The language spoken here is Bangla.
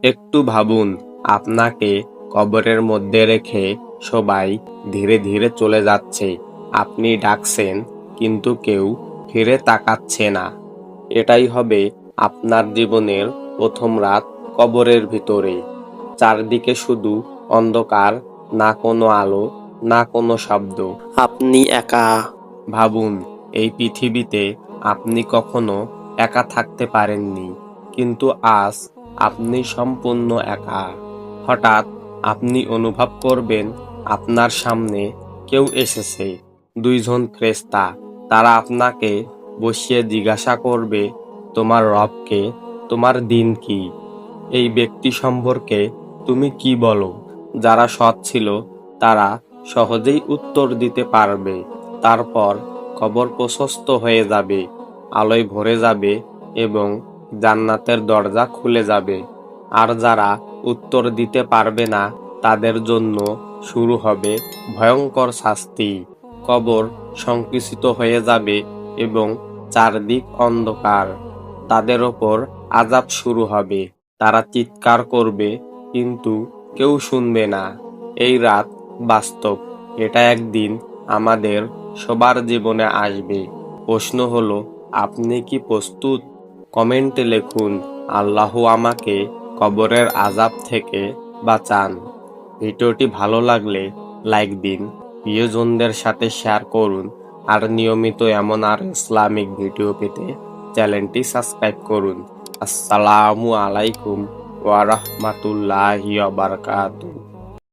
একটু ভাবুন, আপনাকে কবরের মধ্যে রেখে সবাই ধীরে ধীরে চলে যাচ্ছে। আপনি ডাকছেন, কিন্তু কেউ ফিরে তাকাচ্ছে না। এটাই হবে আপনার জীবনের প্রথম রাত কবরের ভিতরে। চারদিকে শুধু অন্ধকার, না কোনো আলো, না কোনো শব্দ। আপনি একা। ভাবুন, এই পৃথিবীতে আপনি কখনো একা থাকতে পারেননি, কিন্তু আজ আপনি সম্পূর্ণ একা। হঠাৎ আপনি অনুভব করবেন আপনার সামনে কেউ এসেছে, দুইজন ফেরেশতা। তারা আপনাকে বসিয়ে জিজ্ঞাসা করবে, তোমার রবকে, তোমার দিন কি? এই ব্যক্তি সম্পর্কে তুমি কি বলো? যারা সৎ ছিল তারা সহজেই উত্তর দিতে পারবে। তারপর কবর প্রশস্ত হয়ে যাবে, আলোয় ভরে যাবে এবং জান্নাতের দরজা খুলে যাবে। আর যারা উত্তর দিতে পারবে না, তাদের জন্য শুরু হবে ভয়ঙ্কর শাস্তি। কবর সংকুচিত হয়ে যাবে এবং চারদিক অন্ধকার। তাদের ওপর আযাব শুরু হবে। তারা চিৎকার করবে, কিন্তু কেউ শুনবে না। এই রাত বাস্তব, এটা একদিন আমাদের সবার জীবনে আসবে। প্রশ্ন হলো, আপনি কি প্রস্তুত? কমেন্টে লিখুন, আল্লাহ আমাকে কবরের আযাব থেকে বাঁচান। ভিডিওটি ভালো লাগলে লাইক দিন, প্রিয়জনদের সাথে শেয়ার করুন, আর নিয়মিত এমন আর ইসলামিক ভিডিও পেতে চ্যানেলটি সাবস্ক্রাইব করুন। আসসালামু আলাইকুম ওয়া রাহমাতুল্লাহি ওয়া বারাকাতুহু।